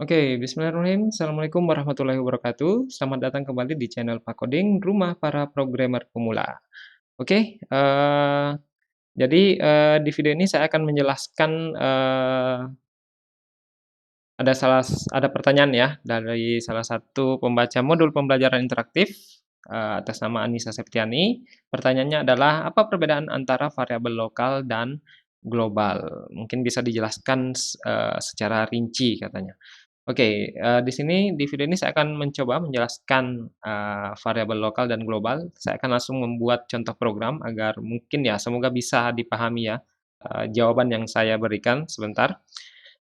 Oke, bismillahirrahmanirrahim. Assalamualaikum warahmatullahi wabarakatuh. Selamat datang kembali di channel Pak Koding, rumah para programmer pemula. Oke, di video ini saya akan menjelaskan, ada pertanyaan ya dari salah satu pembaca modul pembelajaran interaktif, atas nama Anissa Septiani. Pertanyaannya adalah, apa perbedaan antara variabel lokal dan global? Mungkin bisa dijelaskan secara rinci katanya. Oke, di video ini saya akan mencoba menjelaskan, variabel lokal dan global. Saya akan langsung membuat contoh program agar mungkin ya, semoga bisa dipahami ya, jawaban yang saya berikan sebentar.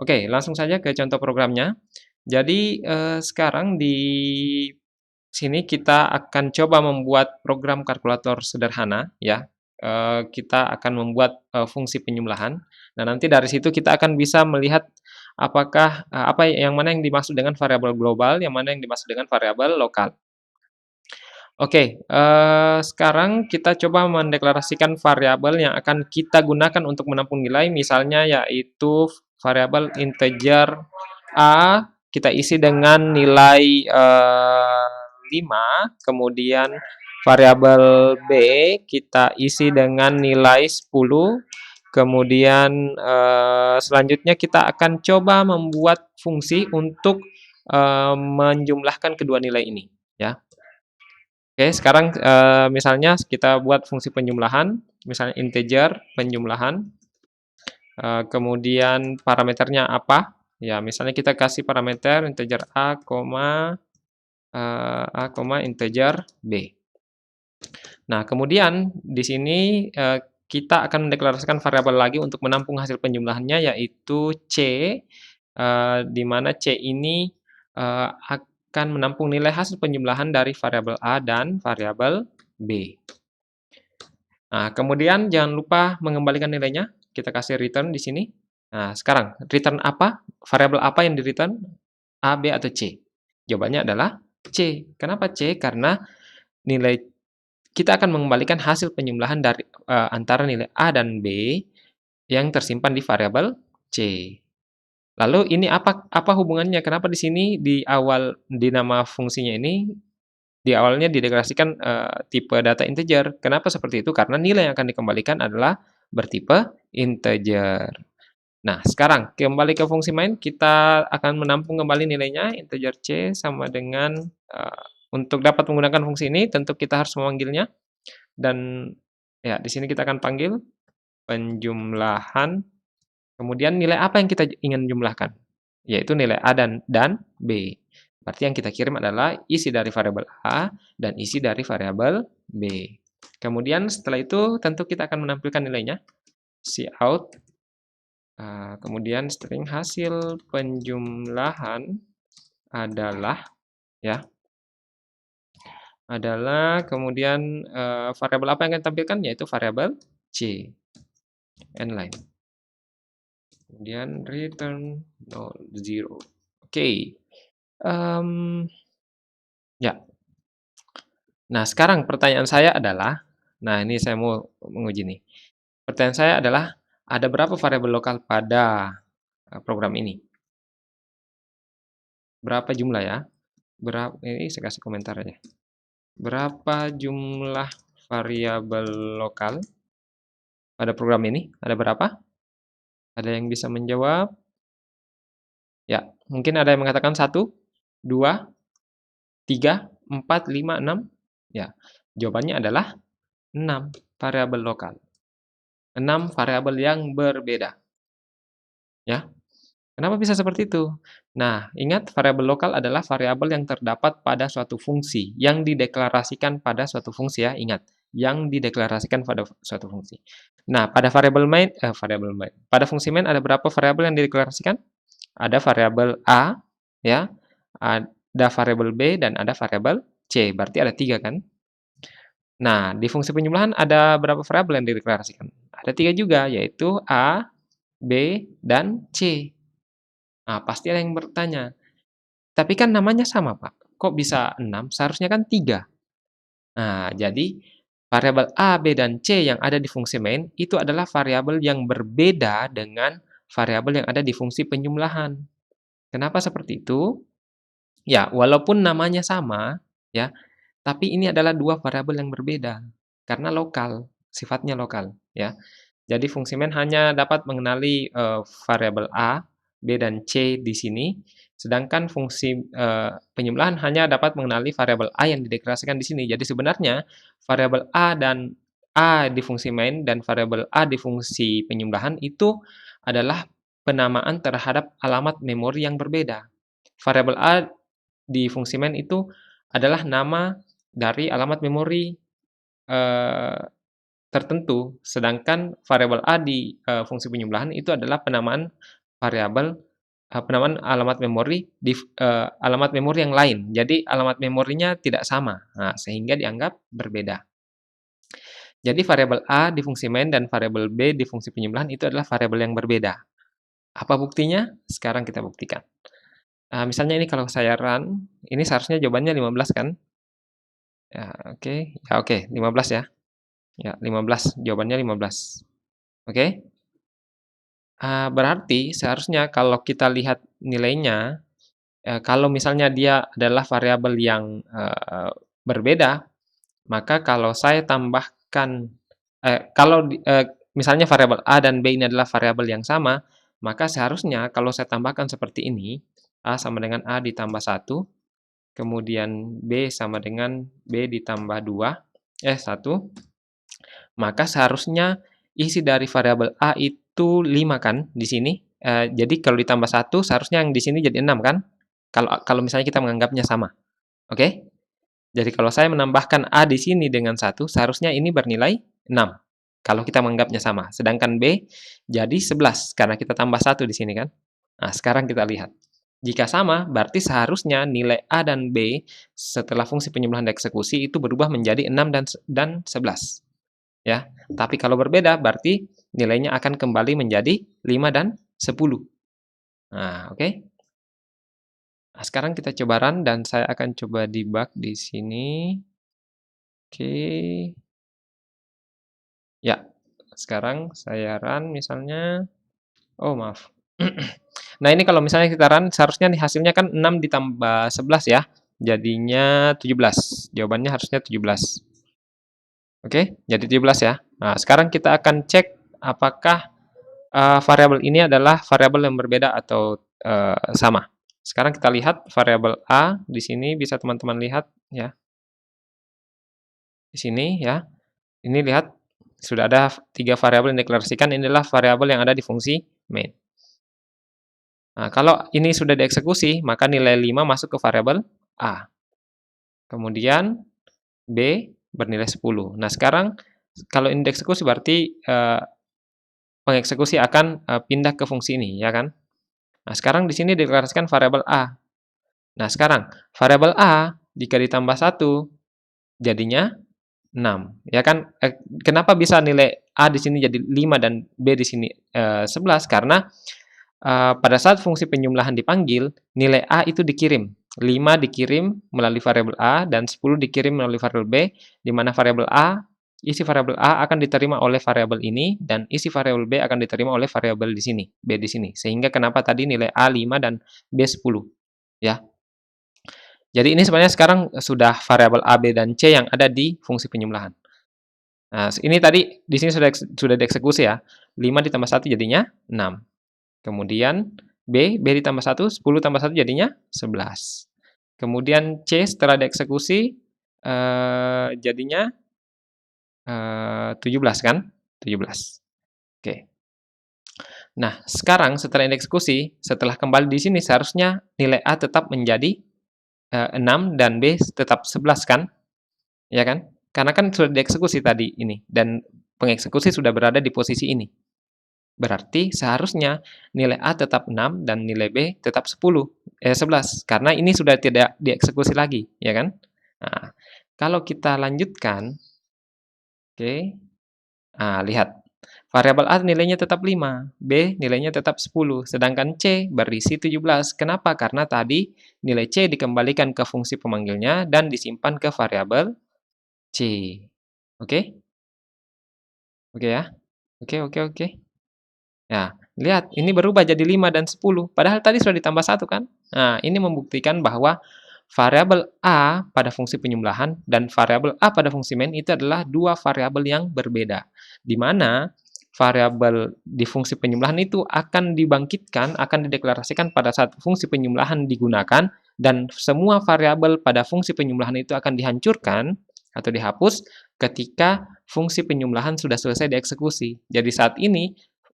Oke, langsung saja ke contoh programnya. Jadi, sekarang di sini kita akan coba membuat program kalkulator sederhana ya. Kita akan membuat, fungsi penyembelahan. Nah, nanti dari situ kita akan bisa melihat apakah, yang mana yang dimaksud dengan variabel global, yang mana yang dimaksud dengan variabel lokal. Oke, sekarang kita coba mendeklarasikan variabel yang akan kita gunakan untuk menampung nilai, misalnya yaitu variabel integer A, kita isi dengan nilai, 5, kemudian variabel B kita isi dengan nilai 10, kemudian, selanjutnya kita akan coba membuat fungsi untuk, menjumlahkan kedua nilai ini, ya. Oke, sekarang, misalnya kita buat fungsi penjumlahan, misalnya integer penjumlahan, kemudian parameternya apa, ya misalnya kita kasih parameter integer A, integer B. Nah, kemudian di sini, kita akan mendeklarasikan variabel lagi untuk menampung hasil penjumlahannya, yaitu C, di mana C ini, akan menampung nilai hasil penjumlahan dari variabel A dan variabel B. Nah, kemudian jangan lupa mengembalikan nilainya, kita kasih return di sini. Nah, sekarang return apa? Variabel apa yang di-return? A, B, atau C? Jawabannya adalah C. Kenapa C? Karena nilai kita akan mengembalikan hasil penjumlahan dari antara nilai A dan B yang tersimpan di variabel C. Lalu ini apa hubungannya? Kenapa di sini di awal di nama fungsinya ini di awalnya dideklarasikan tipe data integer? Kenapa seperti itu? Karena nilai yang akan dikembalikan adalah bertipe integer. Nah, sekarang kembali ke fungsi main, kita akan menampung kembali nilainya integer C sama dengan untuk dapat menggunakan fungsi ini tentu kita harus memanggilnya dan ya di sini kita akan panggil penjumlahan. Kemudian nilai apa yang kita ingin jumlahkan? Yaitu nilai A dan B. Berarti yang kita kirim adalah isi dari variabel A dan isi dari variabel B. Kemudian setelah itu tentu kita akan menampilkan nilainya. Cout. Kemudian string hasil penjumlahan adalah ya kemudian variabel apa yang akan ditampilkan? Yaitu variabel C. Line. Kemudian return 0, Oke. Ya. Nah, sekarang pertanyaan saya adalah, nah ini saya mau menguji nih. Pertanyaan saya adalah, ada berapa variabel lokal pada program ini? Berapa jumlah ya? Ini saya kasih komentar aja. Berapa jumlah variabel lokal pada program ini? Ada berapa? Ada yang bisa menjawab? Ya, mungkin ada yang mengatakan 1, 2, 3, 4, 5, 6. Ya, jawabannya adalah 6 variabel lokal. 6 variabel yang berbeda. Ya. Kenapa bisa seperti itu? Nah, ingat variabel lokal adalah variabel yang terdapat pada suatu fungsi, yang dideklarasikan pada suatu fungsi ya, ingat, yang dideklarasikan pada suatu fungsi. Nah, pada pada fungsi main ada berapa variabel yang dideklarasikan? Ada variabel A, ya, ada variabel B, dan ada variabel C. Berarti ada 3 kan? Nah, di fungsi penjumlahan ada berapa variabel yang dideklarasikan? Ada 3 juga, yaitu A, B, dan C. Nah, pasti ada yang bertanya, "Tapi kan namanya sama, Pak. Kok bisa 6? Seharusnya kan 3." Nah, jadi variabel A, B, dan C yang ada di fungsi main itu adalah variabel yang berbeda dengan variabel yang ada di fungsi penjumlahan. Kenapa seperti itu? Ya, walaupun namanya sama, ya, tapi ini adalah dua variabel yang berbeda karena lokal, sifatnya lokal, ya. Jadi fungsi main hanya dapat mengenali, variabel A, B, dan C di sini, sedangkan fungsi, penjumlahan hanya dapat mengenali variabel A yang dideklarasikan di sini. Jadi sebenarnya variabel A dan A di fungsi main dan variabel A di fungsi penjumlahan itu adalah penamaan terhadap alamat memori yang berbeda. Variabel A di fungsi main itu adalah nama dari alamat memori, eee tertentu, sedangkan variabel A di, fungsi penjumlahan itu adalah penamaan variabel penamaan alamat memori di alamat memori yang lain. Jadi alamat memorinya tidak sama. Nah, sehingga dianggap berbeda. Jadi variabel A di fungsi main dan variabel B di fungsi penjumlahan itu adalah variabel yang berbeda. Apa buktinya? Sekarang kita buktikan. Misalnya ini kalau saya run, ini seharusnya jawabannya 15 kan? Ya oke, 15 ya. Ya 15, jawabannya 15. Oke? Berarti seharusnya kalau kita lihat nilainya, kalau misalnya dia adalah variabel yang, berbeda, maka kalau saya tambahkan kalau misalnya variabel A dan B ini adalah variabel yang sama, maka seharusnya kalau saya tambahkan seperti ini, A sama dengan A ditambah 1, kemudian B sama dengan B ditambah 1, maka seharusnya isi dari variabel A itu 5 kan di sini, jadi kalau ditambah 1 seharusnya yang di sini jadi 6 kan? Kalau kalau misalnya kita menganggapnya sama, oke? Jadi kalau saya menambahkan A di sini dengan 1 seharusnya ini bernilai 6, kalau kita menganggapnya sama. Sedangkan B jadi 11 karena kita tambah 1 di sini kan. Nah, sekarang kita lihat. Jika sama, berarti seharusnya nilai A dan B setelah fungsi penjumlahan dieksekusi itu berubah menjadi 6 dan 11. Ya, tapi kalau berbeda berarti nilainya akan kembali menjadi 5 dan 10. Nah, oke. Nah, sekarang kita coba run dan saya akan coba debug di sini. Oke. Ya, sekarang saya run misalnya. Oh, maaf. Nah, ini kalau misalnya kita run seharusnya nih hasilnya kan 6 ditambah 11 ya. Jadinya 17. Jawabannya harusnya 17. Oke, jadi 17 ya. Nah, sekarang kita akan cek apakah variabel ini adalah variabel yang berbeda atau, sama. Sekarang kita lihat variabel A di sini bisa teman-teman lihat ya, di sini ya. Ini lihat sudah ada 3 variabel yang dideklarasikan, ini adalah variabel yang ada di fungsi main. Nah, kalau ini sudah dieksekusi, maka nilai 5 masuk ke variabel A. Kemudian B bernilai 10. Nah, sekarang kalau ini dieksekusi berarti, pengeksekusi akan, pindah ke fungsi ini, ya kan? Nah, sekarang di sini dideklarasikan variabel A. Nah, sekarang variabel A jika ditambah 1 jadinya 6, ya kan? Kenapa bisa nilai A di sini jadi 5 dan B di sini, 11? Karena, pada saat fungsi penjumlahan dipanggil, nilai A itu dikirim. 5 dikirim melalui variabel A dan 10 dikirim melalui variabel B, di mana isi variabel A akan diterima oleh variabel ini dan isi variabel B akan diterima oleh variabel di sini, B di sini. Sehingga kenapa tadi nilai A 5 dan B 10, ya. Jadi ini sebenarnya sekarang sudah variabel A, B, dan C yang ada di fungsi penjumlahan. Nah, ini tadi di sini sudah dieksekusi ya. 5 ditambah 1 jadinya 6. Kemudian B ditambah 1, 10 tambah 1 jadinya 11. Kemudian C setelah dieksekusi, jadinya, 17 kan? 17. Oke. Nah, sekarang setelah dieksekusi, setelah kembali di sini seharusnya nilai A tetap menjadi, 6 dan B tetap 11 kan? Ya kan? Karena kan sudah dieksekusi tadi ini, dan pengeksekusi sudah berada di posisi ini. Berarti seharusnya nilai A tetap 6 dan nilai B tetap 11, karena ini sudah tidak dieksekusi lagi, ya kan? Nah, kalau kita lanjutkan, oke, lihat. Variabel A nilainya tetap 5, B nilainya tetap 10, sedangkan C berisi 17. Kenapa? Karena tadi nilai C dikembalikan ke fungsi pemanggilnya dan disimpan ke variabel C. Oke? Oke ya? Oke oke oke. Nah, lihat ini berubah jadi 5 dan 10, padahal tadi sudah ditambah 1 kan? Nah, ini membuktikan bahwa variabel A pada fungsi penyembelahan dan variabel A pada fungsi main itu adalah dua variabel yang berbeda. Di mana variabel di fungsi penyembelahan itu akan dibangkitkan, akan dideklarasikan pada saat fungsi penyembelahan digunakan, dan semua variabel pada fungsi penyembelahan itu akan dihancurkan atau dihapus ketika fungsi penyembelahan sudah selesai dieksekusi. Jadi saat ini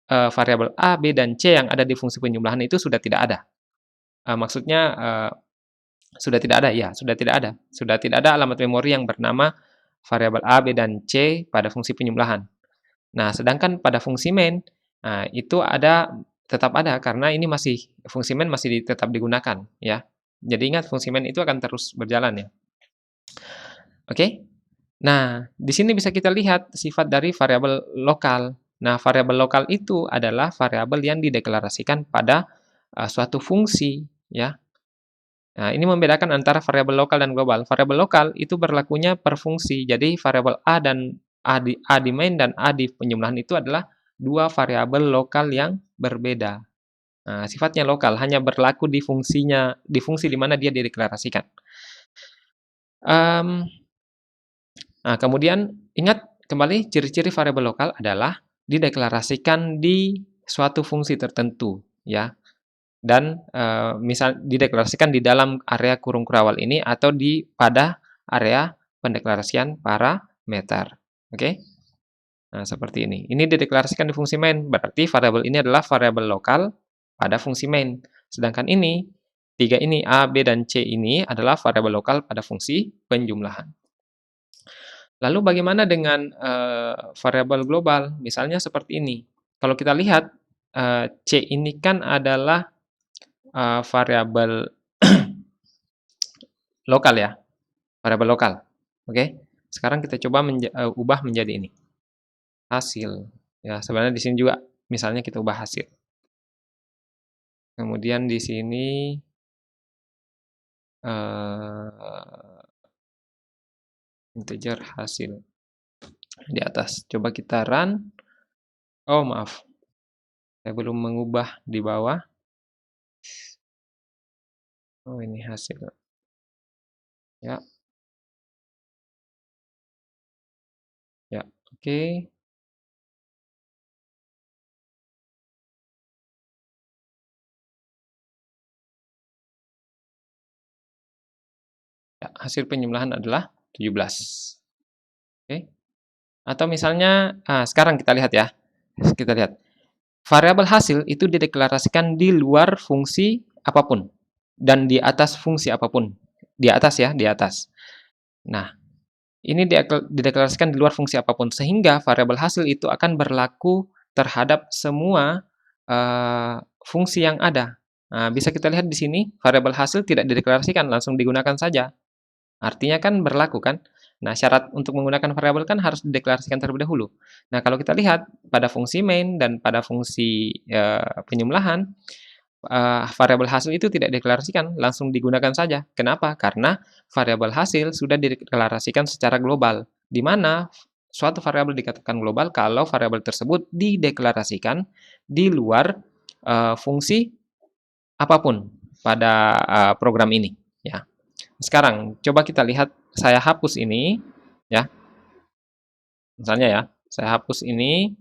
variabel A, B, dan C yang ada di fungsi penyembelahan itu sudah tidak ada. Maksudnya sudah tidak ada, ya, sudah tidak ada. Sudah tidak ada alamat memori yang bernama variabel A, B, dan C pada fungsi penyembelahan. Nah, sedangkan pada fungsi main, itu ada, tetap ada, karena ini masih, fungsi main masih tetap digunakan, ya. Jadi ingat, fungsi main itu akan terus berjalan, ya. Oke? Nah, di sini bisa kita lihat sifat dari variabel lokal. Nah, variabel lokal itu adalah variabel yang dideklarasikan pada suatu fungsi, ya. Nah, ini membedakan antara variabel lokal dan global. Variabel lokal itu berlakunya per fungsi. Jadi variabel A dan A di main dan A di penjumlahan itu adalah dua variabel lokal yang berbeda. Nah, sifatnya lokal, hanya berlaku di fungsinya, di fungsi di mana dia dideklarasikan. Nah, kemudian ingat kembali ciri-ciri variabel lokal adalah dideklarasikan di suatu fungsi tertentu, ya. Dan misal dideklarasikan di dalam area kurung kurawal ini atau pada area pendeklarasian parameter. Oke? Nah, seperti ini. Ini dideklarasikan di fungsi main, berarti variabel ini adalah variabel lokal pada fungsi main. Sedangkan ini, tiga ini, A, B, dan C ini adalah variabel lokal pada fungsi penjumlahan. Lalu bagaimana dengan variabel global? Misalnya seperti ini. Kalau kita lihat, C ini kan adalah variabel lokal ya, variabel lokal. Oke, sekarang kita coba ubah menjadi ini, hasil. Ya, sebenarnya di sini juga misalnya kita ubah hasil. Kemudian di sini integer hasil di atas. Coba kita run. Oh, maaf. Saya belum mengubah di bawah. Oh, ini hasil. Ya. Ya, oke. Ya, hasil penjumlahan adalah 17. Oke. Atau misalnya, sekarang kita lihat ya. Kita lihat. Variabel hasil itu dideklarasikan di luar fungsi apapun dan di atas fungsi apapun. Di atas ya, di atas. Nah, ini dideklarasikan di luar fungsi apapun sehingga variabel hasil itu akan berlaku terhadap semua fungsi yang ada. Nah, bisa kita lihat di sini variabel hasil tidak dideklarasikan, langsung digunakan saja. Artinya kan berlaku kan? Nah, syarat untuk menggunakan variabel kan harus dideklarasikan terlebih dahulu. Nah, kalau kita lihat pada fungsi main dan pada fungsi penjumlahan, variabel hasil itu tidak dideklarasikan, langsung digunakan saja. Kenapa? Karena variabel hasil sudah dideklarasikan secara global, di mana suatu variabel dikatakan global kalau variabel tersebut dideklarasikan di luar fungsi apapun pada program ini, ya. Sekarang coba kita lihat, saya hapus ini, ya. Misalnya ya, saya hapus ini,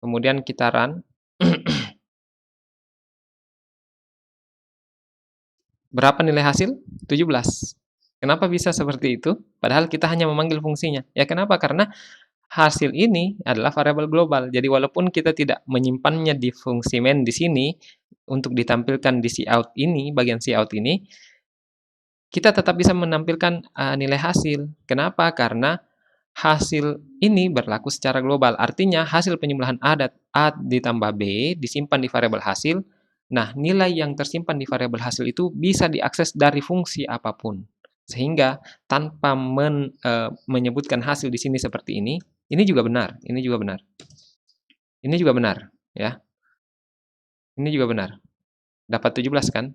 kemudian kita run. Berapa nilai hasil? 17. Kenapa bisa seperti itu? Padahal kita hanya memanggil fungsinya. Ya kenapa? Karena hasil ini adalah variabel global. Jadi walaupun kita tidak menyimpannya di fungsi main di sini, untuk ditampilkan di cout ini, bagian cout ini, kita tetap bisa menampilkan nilai hasil. Kenapa? Karena hasil ini berlaku secara global. Artinya hasil penjumlahan A ditambah B disimpan di variabel hasil. Nah, nilai yang tersimpan di variabel hasil itu bisa diakses dari fungsi apapun. Sehingga tanpa menyebutkan hasil di sini seperti ini juga benar. Ini juga benar. Ini juga benar, ya. Ini juga benar. Dapat 17 kan?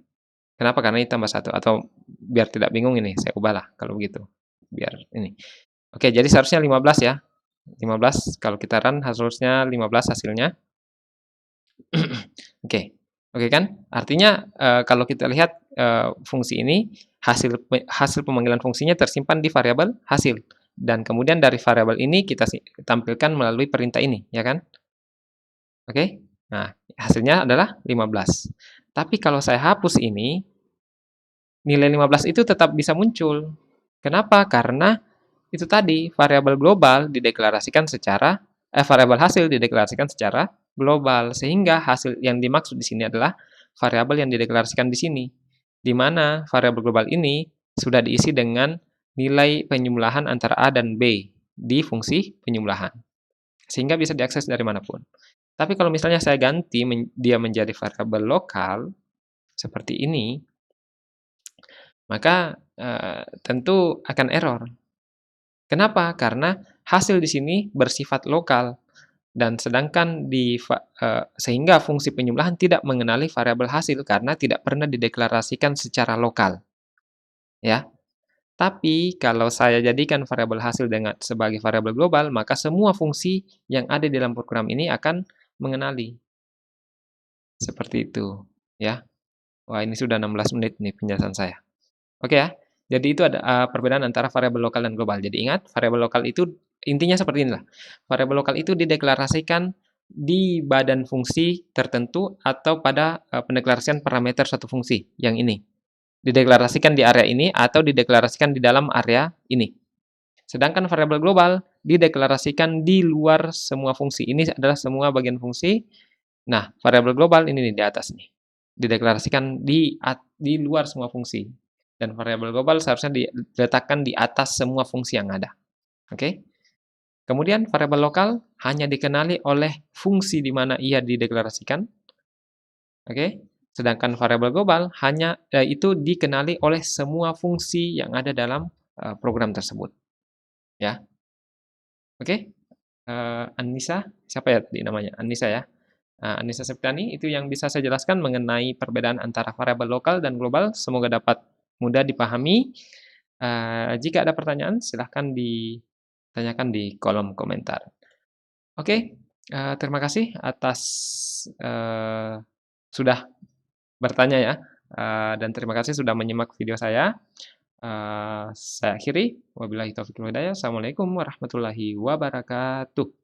Kenapa? Karena ini tambah 1. Atau biar tidak bingung ini, saya ubahlah kalau begitu. Biar ini. Oke, jadi seharusnya 15 ya. 15 kalau kita run harusnya 15 hasilnya. Oke. Oke kan? Artinya kalau kita lihat fungsi ini hasil pemanggilan fungsinya tersimpan di variabel hasil dan kemudian dari variabel ini kita tampilkan melalui perintah ini, ya kan? Oke. Nah, hasilnya adalah 15. Tapi kalau saya hapus ini, nilai 15 itu tetap bisa muncul. Kenapa? Karena itu tadi variabel global dideklarasikan secara variabel hasil dideklarasikan secara global sehingga hasil yang dimaksud di sini adalah variabel yang dideklarasikan di sini. Di mana variabel global ini sudah diisi dengan nilai penjumlahan antara A dan B di fungsi penjumlahan. Sehingga bisa diakses dari manapun. Tapi kalau misalnya saya ganti dia menjadi variabel lokal seperti ini, maka tentu akan error. Kenapa? Karena hasil di sini bersifat lokal dan sedangkan sehingga fungsi penjumlahan tidak mengenali variabel hasil karena tidak pernah dideklarasikan secara lokal. Ya. Tapi kalau saya jadikan variabel hasil sebagai variabel global, maka semua fungsi yang ada di dalam program ini akan mengenali. Seperti itu, ya. Wah, ini sudah 16 menit nih penjelasan saya. Oke ya. Jadi itu ada perbedaan antara variabel lokal dan global. Jadi ingat, variabel lokal itu intinya seperti inilah. Variabel lokal itu dideklarasikan di badan fungsi tertentu atau pada pendeklarasian parameter satu fungsi yang ini. Dideklarasikan di area ini atau dideklarasikan di dalam area ini. Sedangkan variabel global dideklarasikan di luar semua fungsi. Ini adalah semua bagian fungsi. Nah, variabel global ini nih di atas nih. Dideklarasikan di luar semua fungsi. Dan variabel global seharusnya diletakkan di atas semua fungsi yang ada. Oke? Kemudian variabel lokal hanya dikenali oleh fungsi di mana ia dideklarasikan. Oke? Sedangkan variabel global hanya itu dikenali oleh semua fungsi yang ada dalam program tersebut. Ya. Oke? Anissa, siapa ya tadi namanya? Anissa ya. Anissa Septiani, itu yang bisa saya jelaskan mengenai perbedaan antara variabel lokal dan global. Semoga dapat mudah dipahami. Jika ada pertanyaan, silahkan ditanyakan di kolom komentar. Oke, terima kasih atas sudah bertanya ya, dan terima kasih sudah menyimak video saya. Saya akhiri, wabillahi taufiq wal hidayah. Assalamualaikum warahmatullahi wabarakatuh.